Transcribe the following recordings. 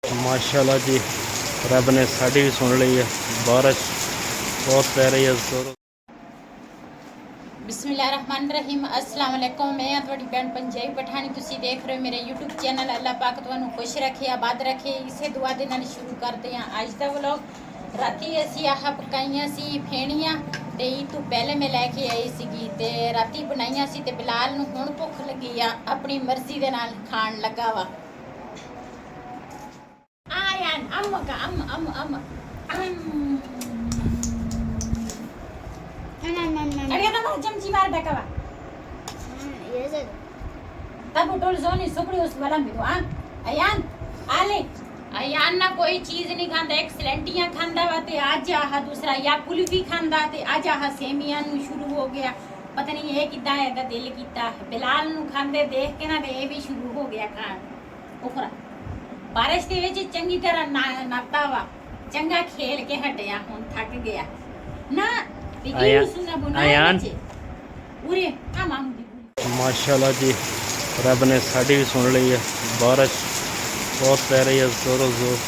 माशाल्लाह जी, रब ने साड़ी भी सुन ली है। बारिश बहुत पै रही है। बिस्मिल्लाहिर्रहमानिर्रहीम। अस्सलाम वालेकुम। मैं ਤੁਹਾਡੀ ਭੈਣ पंजाबी पठानी। ਤੁਸੀਂ देख रहे हो मेरे यूट्यूब चैनल। अल्लाह पाक ਤੁਹਾਨੂੰ खुश रखे, आबाद रखे। इसे दुआ ਦੇ ਨਾਲ शुरू करते हैं आज का व्लॉग। राती ਅਸੀਂ ਆਹ ਪਕਾਈਆਂ ਸੀ ਫੇਣੀਆਂ ਤੇ ਇਹ ਤੋਂ ਪਹਿਲੇ ਮੈਂ ਲੈ ਕੇ ਆਈ ਸੀਗੀ ਤੇ ਰਾਤੀ ਬਣਾਈਆਂ ਸੀ ਤੇ ਬਿਲਾਲ ਨੂੰ ਹੁਣ ਭੁੱਖ ਲੱਗੀ ਆ, ਆਪਣੀ ਮਰਜ਼ੀ ਦੇ ਨਾਲ ਖਾਣ ਲੱਗਾ ਵਾ। ਆਇਆਂ ਅੰਮਾ ਅੰਮ अरे ना चमची मार बैठा हुआ ये से तब उठोल जोनी सुपड़ी उस वाला भी तो अयान आले अयान ना कोई चीज नहीं खांदा, एक्सीलेंटियां खांदा वा ते आज आह दूसरा या कुल्फी खांदा ते आज आह सेमियां नु शुरू हो गया। पता नहीं ये किदा है दा दिल कीता। बिलाल नु खांदे देख के ना ये भी शुरू हो गया खान। उखरा बारिश दे विच चंगी तरह नाता वा, चंगा खेल के हटया, हुन थक गया ना। माशाल्लाह जी, रब ने साड़ी भी सुन ली है। बारिश बहुत पै रही है जोरों जोर।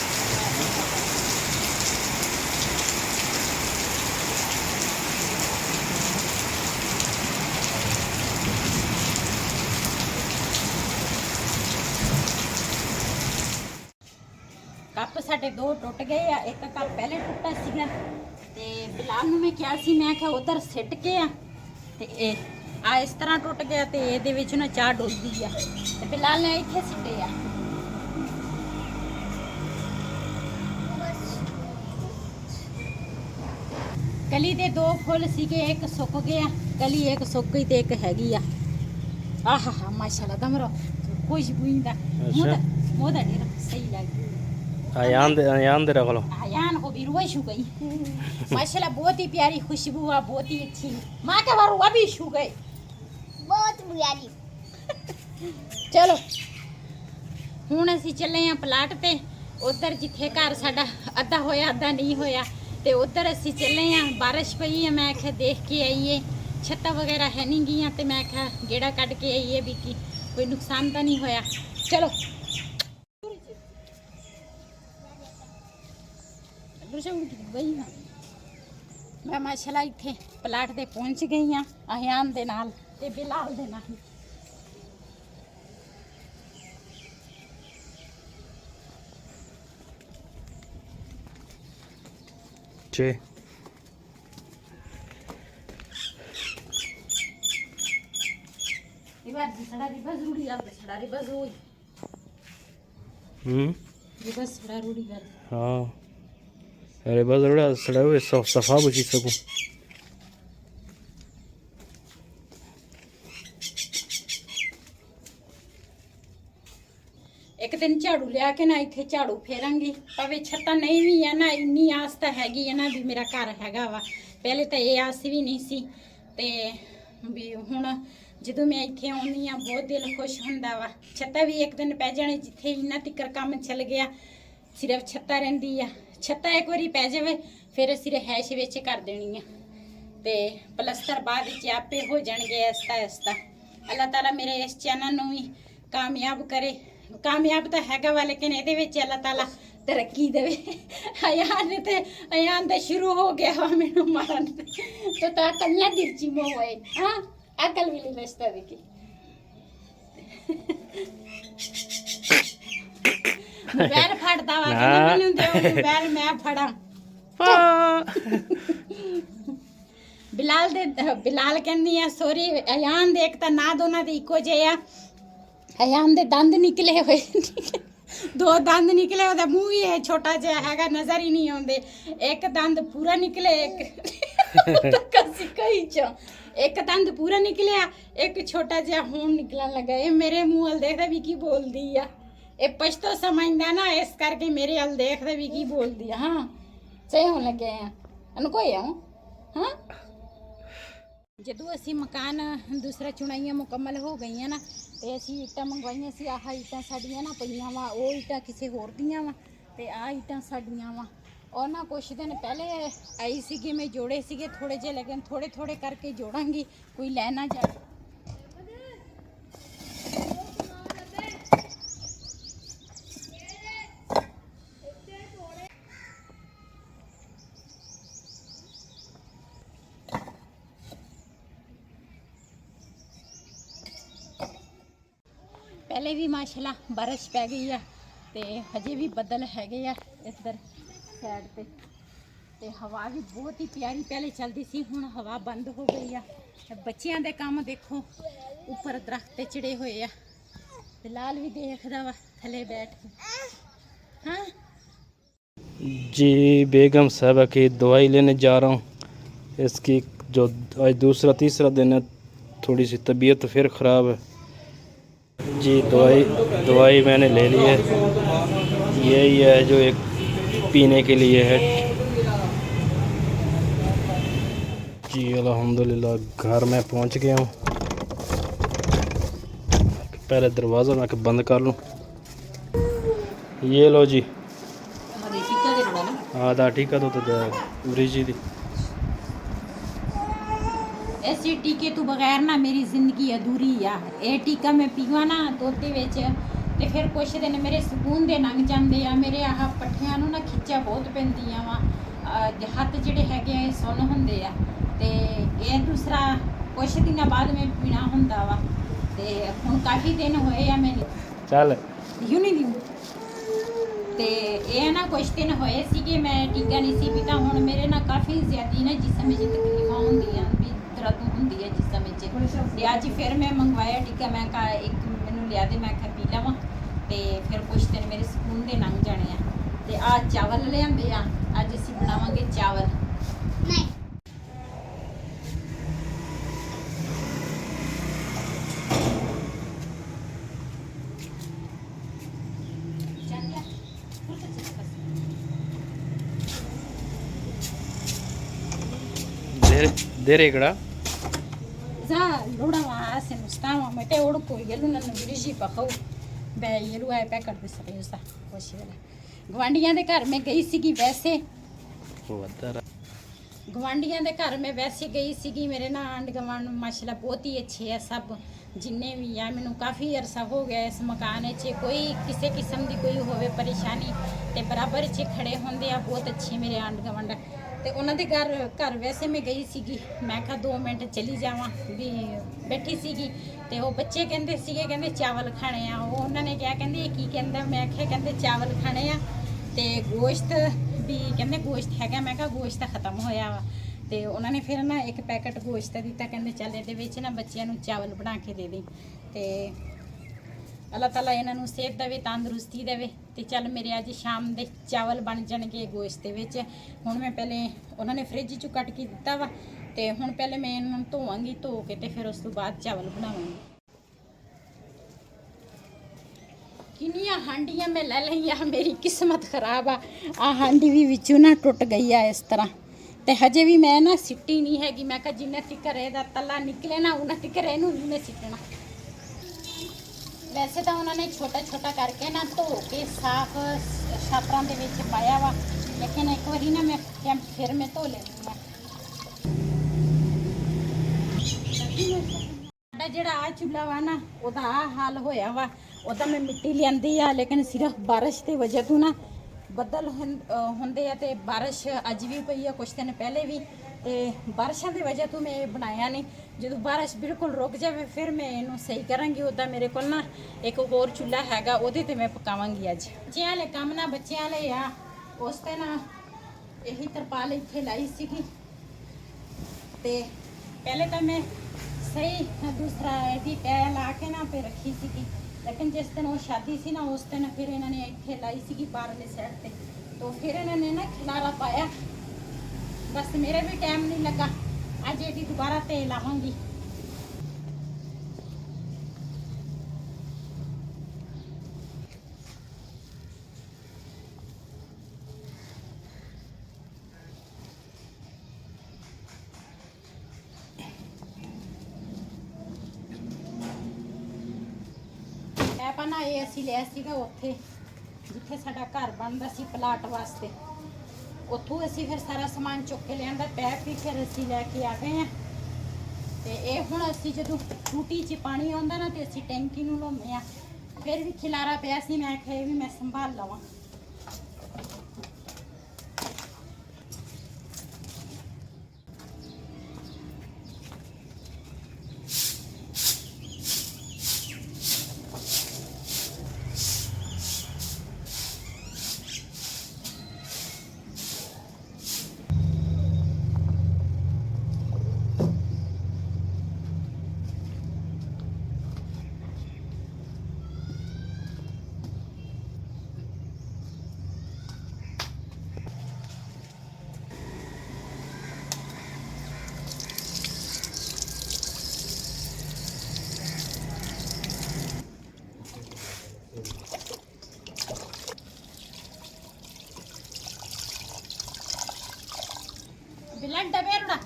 ਕੱਪ ਸਾਡੇ ਦੋ ਟੁੱਟ ਗਏ ਆ। ਇੱਕ ਕੱਪ ਪਹਿਲੇ ਟੁੱਟਾ ਸੀਗਾ ਤੇ ਬਿਲਾਲ ਨੂੰ ਮੈਂ ਕਿਹਾ ਸੀ, ਮੈਂ ਕਿਹਾ ਉਧਰ ਸਿੱਟ ਕੇ ਆ ਤੇ ਇਹ ਆ ਇਸ ਤਰ੍ਹਾਂ ਟੁੱਟ ਗਿਆ ਤੇ ਇਹਦੇ ਵਿੱਚ ਨਾ ਚਾਹ ਡੁੱਲਦੀ ਆ ਤੇ ਬਿਲਾਲ ਨੇ ਇੱਥੇ ਸਿੱਟੇ ਆ। ਕਲੀ ਦੇ ਦੋ ਫੁੱਲ ਸੀਗੇ, ਇੱਕ ਸੁੱਕ ਗਿਆ ਕਲੀ, ਇੱਕ ਸੁੱਕ ਗਈ ਤੇ ਇੱਕ ਹੈਗੀ ਆ। ਆਹਾ ਹਾ ਮਾਸ਼ਾਅੱਲਾ ਦਮਰੋ ਖੁਸ਼ਬੂ ਇੰਦਾ ਮੋਦਾ ਨੀ ਸਹੀ ਲੱਗਦੀ। आयान दे रख लो। आयान को भी रुआ शू गई माशाल्लाह, बहुत ही प्यारी खुशबू है, बहुत ही अच्छी। माँ के बार रुआ भी शू गए, बहुत प्यारी। चलो हुण असीं चले हैं प्लाट ते उधर जिथे घर साडा अद्धा होया अद्धा नहीं होया ते उधर असीं चले हैं। बारिश पई है, मैं आख्या देख के आईए, छत्ता वगैरह है नहीं गईयां ते मैं आख्या गेड़ा कट के आईए भी कि कोई नुकसान तो नहीं होया। चलो मैं माशाल्लाह इत्थे प्लाट ते पहुंच गई हाँ अयान दे नाल ते बिलाल दे नाल। जी बार सड़ा रिबा जरूरी है, सड़ा रिबा होई रिबा सड़ा रूड़ी कर। हां अरे बस थोड़ा सड़ा हुए सफा बुझी सकूं। एक दिन झाड़ू लिया के ना इत्थे झाड़ू फेरांगी, भावे छत्ता नहीं भी है ना, इन्नी आस तो हैगी है ना भी मेरा घर हैगा वा। पहले तो ये आस भी नहीं सी ते भी हुण ਜਦੋਂ मैं इत्थे आउंदी हां बहुत दिल खुश हुंदा वा। छत्ता भी एक दिन पै जाने जिथे इन्ना तिकर काम चल गया, सिर्फ छत्ता रहिंदी आ। छत्ता एक बारी पै जावे फिर असीं रहायश विच कर देनी है ते पलस्तर बाद विच आपे हो जाणगे आहिस्ता आहिस्ता। अल्लाह ताला मेरे इस चैनल नूं भी कामयाब करे। कामयाब तो हैगा वा लेकिन इहदे विच अल्लाह ताला तरक्की देवे। अयान तो शुरू हो गया वा मैनूं मारन तो अकल ना गिरची मोह होए। हाँ अकल भी नहीं रस्ता देखी मोबाइल फड़दा वा कि मैनूं दे मोबाइल मैं फड़ा। बिलाल कहंदी है सॉरी अयान दे एक तां ना दोना दे इक्को जे आ। अयान दे दंद निकले हुए दो दंद निकले, ओदा मुंह ही है छोटा जिहा हैगा, नजर ही नहीं आउंदे। एक दंद पूरा निकले, एक दंद पूरा निकलिया, एक छोटा जिहा खून निकलन लगा। ये मेरे मुंह वाल देखदा भी की बोलदी आ, ये पछतो समझदा ना, इस करके मेरे वाल देखदा भी की बोलदी आ। हाँ सही होने लगे हैं अनको आऊँ। हाँ ਜਦੋਂ ਅਸੀਂ ਮਕਾਨ ਦੂਸਰਾ ਚੁਣਾਈਆਂ ਮੁਕੰਮਲ ਹੋ ਗਈਆਂ ਨਾ ਤੇ ਅਸੀਂ ਇੱਟਾਂ ਮੰਗਵਾਈਆਂ ਸੀ। ਆਹ ਇੱਟਾਂ ਸਾਡੀਆਂ ਨਾ ਪਈਆਂ ਵਾ, ਉਹ ਇੱਟਾਂ ਕਿਸੇ ਹੋਰ ਦੀਆਂ ਵਾ ਤੇ ਆਹ ਇੱਟਾਂ ਸਾਡੀਆਂ ਵਾ। और ना कुछ दिन पहले आई सी, मैं जोड़े सीगे थोड़े जे, लेकिन थोड़े थोड़े करके जोड़ांगी, कोई ले ना जाए। ਪਹਿਲੇ ਵੀ ਮਾਸ਼ਾਅੱਲਾ ਬਾਰਿਸ਼ ਪੈ ਗਈ ਆ ਤੇ ਹਜੇ ਵੀ ਬੱਦਲ ਹੈਗੇ ਆ ਇੱਧਰ ਸਾਈਡ ਤੇ ਹਵਾ ਵੀ ਬਹੁਤ ਹੀ ਪਿਆਰੀ ਪਹਿਲੇ ਚੱਲਦੀ ਸੀ, ਹੁਣ ਹਵਾ ਬੰਦ ਹੋ ਗਈ ਆ। ਤੇ ਬੱਚਿਆਂ ਦੇ ਕੰਮ ਦੇਖੋ, ਉੱਪਰ ਦਰਖਤ ਤੇ ਚੜੇ ਹੋਏ ਆ, ਬਿਲਾਲ भी देखदा वा थले बैठ के। हाँ जी बेगम साहबा की दवाई लेने जा रहा हूँ। इसकी जो आज दूसरा तीसरा दिन है, थोड़ी सी तबीयत फिर ख़राब है जी। दवाई मैंने ले ली है, यही है जो एक पीने के लिए है जी। अल्हम्दुलिल्लाह घर में पहुंच गया हूँ। पहले दरवाज़ा मैं बंद कर लूँ। ये लो जी, आधा टीका तो ब्रिजी दी। ऐसे टीके तो बगैर ना मेरी जिंदगी अधूरी आ। ये टीका मैं पीवा ना दुध दे विच ते फिर कुछ दिन मेरे सकून दे लंघ जांदे आ। मेरे आह पट्ठियां नूं ना खिच्चा बहुत पैंदियां वा, हत्थ जिहड़े हैगे आ सुन्न हुंदे आ ते ये दूसरा कुछ दिनां बाद में पीना हुंदा वा ते हुण काफ़ी दिन होए आ मैं चल यूं नहीं दी ते ये ना कुछ दिन होए सी कि मैं टीका नहीं सी पीता। हुण मेरे ना काफ़ी ज़्यादा ना जिस्म च तकलीफां हुंदियां भी दर्द हुंदी है जिस्म च ते अज फिर मैं मंगवाया टीका। मैं कहा एक मैनूं लिया दे, मैं कहा पी लवां ते फिर कुछ दिन मेरे सकून दे लंघ जाने आ। ते आ चावल लिआंदे आ, अज असीं बनावांगे चावल। नहीं देर इकड़ा za loda wa asen ustama mete oduko yelu na birishi pakau be yelu ay pack कर दे सके उसका कोशिश वाला। गवांडियां दे घर में गई सी वैसे, गवांडियां दे घर में वैसे गई सी। मेरे ना आंड गवांड माशाल्लाह बहुत ही अच्छे है सब जिन्ने भी है। मैनू काफ़ी अरसा हो गया इस मकान च, कोई किसी किस्म की कोई होवे परेशानी ते बराबर च खड़े होंदे आ। बहुत अच्छे मेरे आंड गवांड ते उन्हां दे घर वैसे मैं गई सीगी। मैं कहा 2 मिनट चली जावां भी बैठी सीगी ते वो बच्चे कहंदे सीगे कहंदे चावल खाने आ। वो उन्होंने क्या कहंदे ये की कहंदा, मैं आख्या कहंदे चावल खाने आ ते गोश्त भी कहंदे गोश्त हैगा। मैं कहा गोश्त खत्म होया वा ते उन्होंने फिर ना एक पैकेट गोश्त का दिता, कहंदे चल इहदे विच ना बच्चियां नूं चावल बना के दे दें ते अल्लाह ताला इन्हां नूं सेहत देवे, तंदुरुस्ती देवे ते चल मेरे अज शाम दे चावल बन जाणगे गोश्त दे विच। हुण मैं पहले उन्होंने फ्रिज चों कट के दिता वा ते हुण पहले मैं इन्हां नूं धोवांगी, धो के ते फिर उस तो बाद चावल बनावांगी। किन्नियां हांडियां मैं ले लईयां, मेरी किस्मत खराब आ हांडी भी विचों ना टुट गई आ इस तरह ते हजे भी मैं ना सिट्टी नहीं हैगी। मैं कहा जिन्ना तिकर इहदा तला निकले ना उन्ना तिकर इहनूं नहीं मैं सिट्टना। वैसे तो उन्होंने छोटा छोटा करके ना धो के साफ छापरां दे विच पाया वा, लेकिन एक बारी ना मैं फिर मैं धो लैनी आ। साडा जिहड़ा आ चुल्हा वा ना ओदा आ हाल होया वा, ओदा मैं मिट्टी लियांदी आ, लेकिन सिर्फ बारिश की वजह तो ना बदल होंदे आ ते बारिश अज भी पई आ, कुछ दिन पहले भी ते बारिशों की वजह तो मैं बनाया नहीं। जो बारिश बिल्कुल रुक जाए फिर मैं इनू सही करांगी। उदा मेरे को ना एक होर चूल्हा हैगा, उहदे ते मैं पकावांगी अज। बच्चियां वाले काम ना बच्चियां वाले आ, उस ते ना यही तरपाल इत्थे लाई सीगी ते पहले तो मैं सही दूसरा यही तय ला के ना पे रखी सीगी, लेकिन जिस दिन वो शादी सी ना उस दिन फिर इन्होंने इत्थे लाई सीगी बारले साइड ते, तो फिर इन्होंने ना खिलारा पाया, बस मेरे भी टाइम नहीं लगा। अज ये दोबारा ते लावांगी। पैपा ना ये असी लिया सीगा उत्थे जिथे साडा घर बनदा सी प्लाट वास्ते, उत्थों असी फिर सारा समान चुक के लिया पैप भी फिर असी लैके आ गए हैं ते ये हुण असी जदों टूटी च पानी आउंदा ना ते असी टैंकी नूं लाउने आ। फिर भी खिलारा पिया सी, मैं आख्या भी मैं संभाल लवां। थोड़ा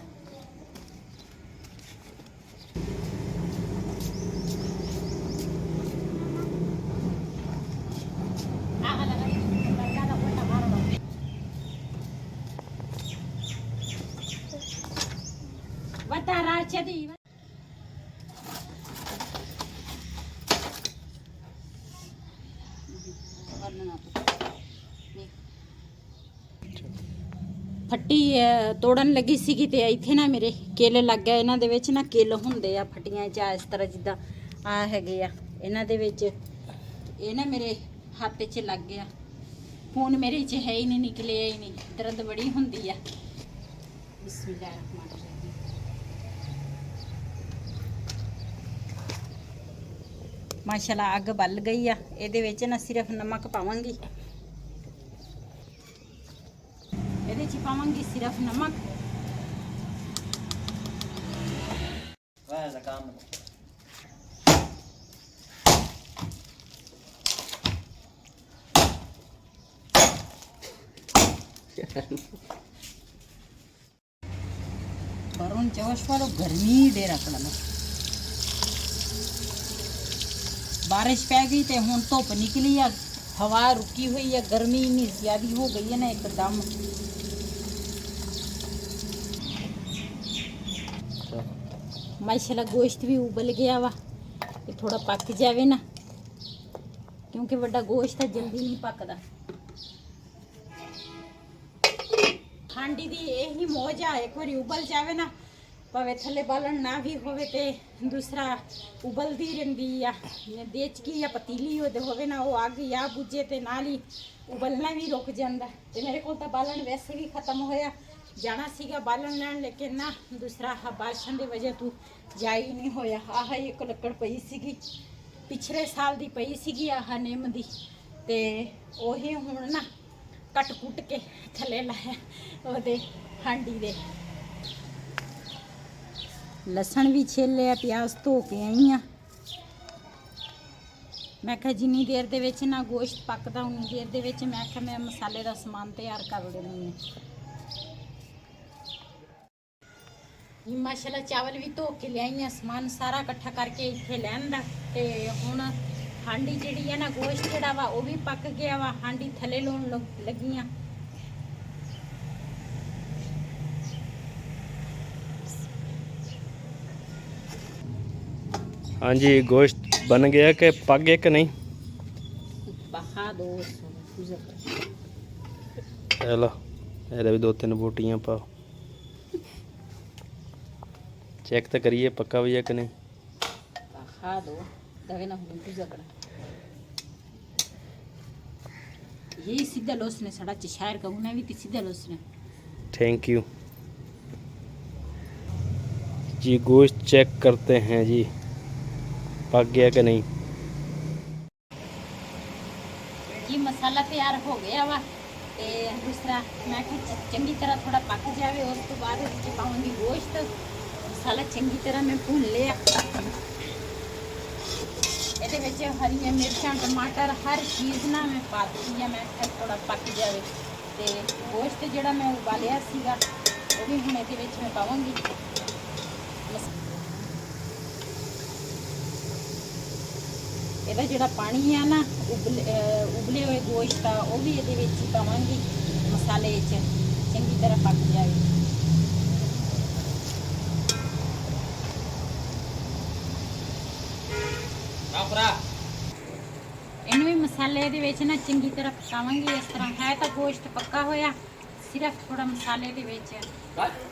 बता रहा चली ਫੱਟੀ ਤੋੜਨ ਲੱਗੀ ਸੀਗੀ ਤੇ ਇੱਥੇ ਨਾ ਮੇਰੇ ਕਿੱਲ ਲੱਗ ਗਿਆ। ਇਹਨਾਂ ਦੇ ਵਿੱਚ ਨਾ ਕਿੱਲ ਹੁੰਦੇ ਆ ਫੱਟੀਆਂ ਚ ਇਸ ਤਰ੍ਹਾਂ ਜਿੱਦਾਂ ਆ ਹੈਗੇ ਆ ਇਹਨਾਂ ਦੇ ਵਿੱਚ। ਇਹ ਨਾ ਮੇਰੇ ਹੱਥ 'ਚ ਲੱਗ ਗਿਆ। ਹੁਣ ਮੇਰੇ 'ਚ ਹੈ ਹੀ ਨਹੀਂ, ਨਿਕਲਿਆ ਹੀ ਨਹੀਂ। ਦਰਦ ਬੜੀ ਹੁੰਦੀ ਆ। ਬਿਸਮਿਲ੍ਲਾਹਿਰਰਹਿਮਾਨਿਰਰਹੀਮ। ਮਾਸ਼ਾਅੱਲਾ ਅੱਗ ਬਲ ਗਈ ਆ। ਇਹਦੇ ਵਿੱਚ ਨਾ ਸਿਰਫ ਨਮਕ ਪਾਵਾਂਗੀ। ਇਹਦੇ 'ਚ ਪਾਵਾਂਗੀ ਸਿਰਫ ਨਮਕ। वरुण चौश वालों गर्मी दे रखना। बारिश पै गई तो हुण धुप निकली है, हवा रुकी हुई है। गर्मी इन्नी ज्यादा हो गई है ना एकदम। माशाल्लाह गोश्त भी उबल गया वा। ये थोड़ा पक जावे ना, क्योंकि वड्डा गोश्त है जल्दी नहीं पकदा। हांडी दी यही मौज आ, एक बार उबल जावे ना, भावे थले बालन ना भी होवे ते दूसरा उबलदी रहिंदी आ। देचकी या पतीली होवे ना, वो अग या बुझे ते नाल ही उबलना भी रुक जांदा। ते मेरे कोल तां बालन वैसे भी खत्म होया जाना सीगा बालन लैण, लेकिन ना दूसरा बारिशां दी वजह तो जा ही नहीं होया। आह एक लक्कड़ पई सीगी, पिछले साल दी पई सीगी आह निम दी, ते ओही हुण ना कट कुट के थले लाया ओदे हांडी दे। लसन भी छेल लिया, प्याज धो के आई हाँ। मैं कहा जिन्नी देर दे विच ना गोश्त पकदा उन्नी देर दे विच मैं कहा मैं मसाले दा समान तैयार कर लेनी है। माशाल्लाह चावल भी धो के लियाई हाँ, समान सारा इकट्ठा करके इत्थे लैन दा। ते हुण हांडी जिहड़ी है ना गोश्त जिहड़ा वा वो भी पक गया वा। हांडी थले लाउण लगी हाँ। हाँ जी, गोश्त बन गया कि पक गया कि नहीं? बहा दो चलो ये भी 2-3 बूटियाँ पाओ, चेक तो करिए पक्का भी है कि नहीं। बहा दो दवे ना हुन जकड़ा ये सीधा लोसने सड़ा चशायर का उन्हें भी सीधा लोसने। थैंक यू जी। गोश्त चेक करते हैं जी पक गया कि नहीं। जी मसाला तैयार हो गया वा। ते दूसरा मैं चंगी तरह थोड़ा पक जावे, उस तो बाद इसमें पाऊंगी गोश्त। मसाला चंगी तरह मैं भून लिया। ਇਹਦੇ ਵਿੱਚ ਹਰੀਆਂ ਮਿਰਚਾਂ ਟਮਾਟਰ हर चीज़ ना मैं पा दी है। मैं थोड़ा पक जाए ਤੇ ਗੋਸ਼ਤ ਜਿਹੜਾ मैं उबालिया ਸੀਗਾ ਉਹ ਵੀ ਹੁਣ ਇਹਦੇ ਵਿੱਚ मैं ਪਾਵਾਂਗੀ। ਇਹਦਾ ਜਿਹੜਾ ਪਾਣੀ ਆ ਨਾ ਉਬਲੇ ਹੋਏ ਗੋਸ਼ਤ ਦਾ ਉਹ ਵੀ ਇਹਦੇ ਵਿੱਚ ਹੀ ਪਾਵਾਂਗੀ। ਮਸਾਲੇ ਵਿੱਚ ਚੰਗੀ ਤਰ੍ਹਾਂ ਪੱਕ ਜਾਵੇ। ਇਹਨੂੰ ਵੀ ਮਸਾਲੇ ਦੇ ਵਿੱਚ ਨਾ ਚੰਗੀ ਤਰ੍ਹਾਂ ਪਕਾਵਾਂਗੀ। ਇਸ ਤਰ੍ਹਾਂ ਹੈ ਤਾਂ ਗੋਸ਼ਤ ਪੱਕਾ ਹੋਇਆ, ਸਿਰਫ ਥੋੜਾ ਮਸਾਲੇ ਦੇ ਵਿੱਚ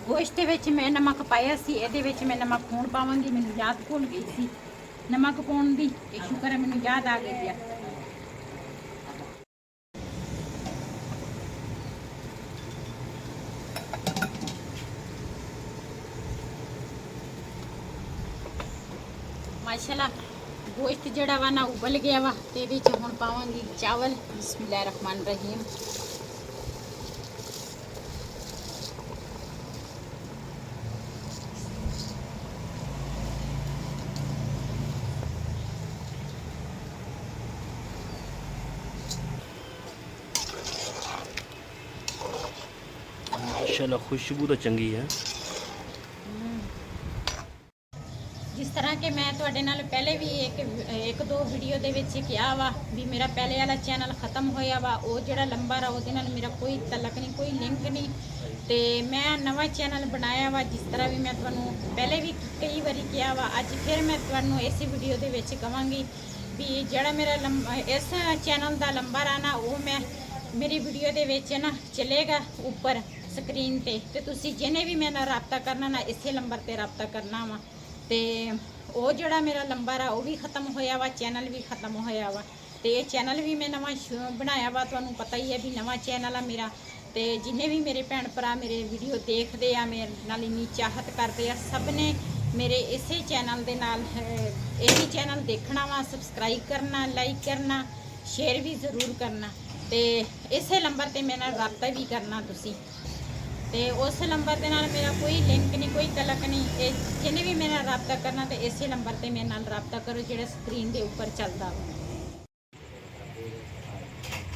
ਗੋਸ਼ਤ ਦੇ ਵਿੱਚ ਮੈਂ ਨਮਕ ਪਾਇਆ ਸੀ। ਇਹਦੇ ਵਿੱਚ ਮੈਂ ਨਮਕ ਹੁਣ ਪਾਵਾਂਗੀ। ਮੈਨੂੰ ਯਾਦ ਭੁੱਲ ਗਈ ਸੀ ਨਮਕ ਪਾਉਣ ਦੀ, ਇਹ ਸ਼ੁਕਰ ਹੈ ਮੈਨੂੰ ਯਾਦ ਆ ਗਈ ਆ। माशाल्लाह गोश्त जड़ा वा ना उबल गया वा। ते विच हुण पावांगी चावल। बिस्मिल्लाहिर्रहमानिर्रहीम। माशाल्लाह खुशबू तो चंगी है। ਜਿਸ ਤਰ੍ਹਾਂ ਕਿ ਮੈਂ ਤੁਹਾਡੇ ਨਾਲ ਪਹਿਲੇ ਵੀ ਇੱਕ ਦੋ ਵੀਡੀਓ ਦੇ ਵਿੱਚ ਕਿਹਾ ਵਾ ਵੀ ਮੇਰਾ ਪਹਿਲੇ ਵਾਲਾ ਚੈਨਲ ਖਤਮ ਹੋਇਆ ਵਾ, ਉਹ ਜਿਹੜਾ ਨੰਬਰ ਆ ਉਹਦੇ ਨਾਲ ਮੇਰਾ ਕੋਈ ਤਲਕ ਨਹੀਂ, ਕੋਈ ਲਿੰਕ ਨਹੀਂ, ਤੇ ਮੈਂ ਨਵਾਂ ਚੈਨਲ ਬਣਾਇਆ ਵਾ। ਜਿਸ ਤਰ੍ਹਾਂ ਵੀ ਮੈਂ ਤੁਹਾਨੂੰ ਪਹਿਲੇ ਵੀ ਕਈ ਵਾਰੀ ਕਿਹਾ ਵਾ, ਅੱਜ ਫਿਰ ਮੈਂ ਤੁਹਾਨੂੰ ਇਸ ਵੀਡੀਓ ਦੇ ਵਿੱਚ ਕਵਾਂਗੀ ਵੀ ਜਿਹੜਾ ਮੇਰਾ ਇਸ ਚੈਨਲ ਦਾ ਨੰਬਰ ਆ ਨਾ, ਉਹ ਮੈਂ ਮੇਰੀ ਵੀਡੀਓ ਦੇ ਵਿੱਚ ਨਾ ਚੱਲੇਗਾ ਉੱਪਰ ਸਕਰੀਨ ਤੇ ਤੁਸੀਂ ਜਿਹਨੇ ਵੀ ਮੇਰੇ ਨਾਲ ਰਾਬਤਾ ਕਰਨਾ ਨਾ, ਇਸੇ ਨੰਬਰ ਤੇ ਰਾਬਤਾ ਕਰਨਾ ਵਾ। ਤੇ ਉਹ ਜਿਹੜਾ ਮੇਰਾ ਨੰਬਰ ਆ ਉਹ ਵੀ ਖਤਮ ਹੋਇਆ ਵਾ, ਚੈਨਲ ਵੀ ਖਤਮ ਹੋਇਆ ਵਾ, ਤੇ ਇਹ ਚੈਨਲ ਵੀ ਮੈਂ ਨਵਾਂ ਬਣਾਇਆ ਵਾ। ਤੁਹਾਨੂੰ ਪਤਾ ਹੀ ਹੈ ਵੀ ਨਵਾਂ ਚੈਨਲ ਆ ਮੇਰਾ, ਤੇ ਜਿੰਨੇ ਵੀ ਮੇਰੇ ਭੈਣ ਭਰਾ ਮੇਰੇ ਵੀਡੀਓ ਦੇਖਦੇ ਆ, ਮੇਰੇ ਨਾਲ ਇੰਨੀ ਚਾਹਤ ਕਰਦੇ ਆ, ਸਭ ਨੇ ਮੇਰੇ ਇਸੇ ਚੈਨਲ ਦੇ ਨਾਲ ਇਹੀ ਚੈਨਲ ਦੇਖਣਾ ਵਾ, ਸਬਸਕ੍ਰਾਈਬ ਕਰਨਾ, ਲਾਈਕ ਕਰਨਾ, ਸ਼ੇਅਰ ਵੀ ਜ਼ਰੂਰ ਕਰਨਾ, ਤੇ ਇਸੇ ਨੰਬਰ ਤੇ ਮੇਰੇ ਨਾਲ ਰਾਬਤਾ ਵੀ ਕਰਨਾ ਤੁਸੀਂ। ਤੇ ਉਸ ਨੰਬਰ ਦੇ ਨਾਲ ਮੇਰਾ ਕੋਈ ਲਿੰਕ ਨਹੀਂ, ਕੋਈ ਤਲਕ ਨਹੀਂ, ਇਹ ਜਿਹਨੇ ਵੀ ਮੇਰੇ ਨਾਲ ਰਾਬਤਾ ਕਰਨਾ ਤੇ ਇਸੇ ਨੰਬਰ ਤੇ ਮੇਰੇ ਨਾਲ ਰਾਬਤਾ ਕਰੋ ਜਿਹੜਾ ਸਕਰੀਨ ਦੇ ਉੱਪਰ ਚੱਲਦਾ ਵਾ।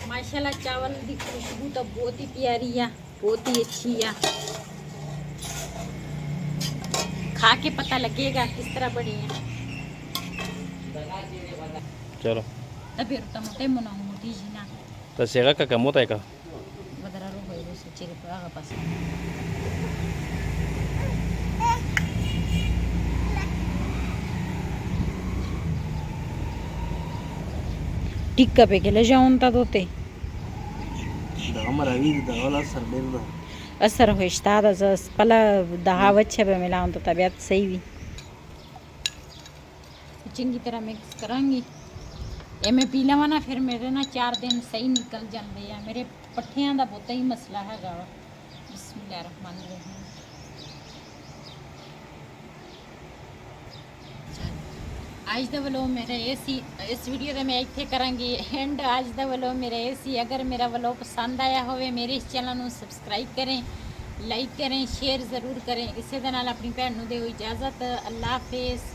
माशाल्लाह चावल की खुशबू तो बहुत ही प्यारी है, बहुत ही अच्छी है, खा के पता लगेगा किस तरह बनी है। चलो tapi utama mo moти na tasira ka kamuta ka badararo ko ito sa chiri pa ka pas tikka पे के ले जाऊं ता दोते hamaraa wiilda wala sarbeerda असर हो इस्ताद अस पला दहावत छे पे मिलाऊं तो तबीयत सही भी चंगी तरह मिक्स करांगी। ਇਹ ਮੈਂ ਪੀ ਲਵਾਂ ਨਾ, ਫਿਰ ਮੇਰੇ ਨਾ 4 ਦਿਨ ਸਹੀ ਨਿਕਲ ਜਾਂਦੇ ਆ। ਮੇਰੇ ਪੱਠਿਆਂ ਦਾ ਬਹੁਤਾ ਹੀ ਮਸਲਾ ਹੈਗਾ ਵਾ। ਬਿਸਮਿਲ੍ਲਾਹਿਰਰਹਿਮਾਨਿਰਰਹੀਮ। ਅੱਜ ਦਾ ਵਲੋਗ ਮੇਰਾ ਇਹ ਸੀ। ਇਸ ਵੀਡੀਓ ਦਾ ਮੈਂ ਇੱਥੇ ਕਰਾਂਗੀ ਐਂਡ। ਅੱਜ ਦਾ ਵਲੋਗ ਮੇਰਾ ਇਹ ਸੀ। ਅਗਰ ਮੇਰਾ ਵਲੋਗ ਪਸੰਦ ਆਇਆ ਹੋਵੇ, ਮੇਰੇ ਇਸ ਚੈਨਲ ਨੂੰ ਸਬਸਕ੍ਰਾਈਬ ਕरें, ਲਾਈਕ करें, शेयर ज़रूर करें। इसे दे नाल अपनी भैन नूं दिओ इजाज़त। अल्लाह हाफिज़।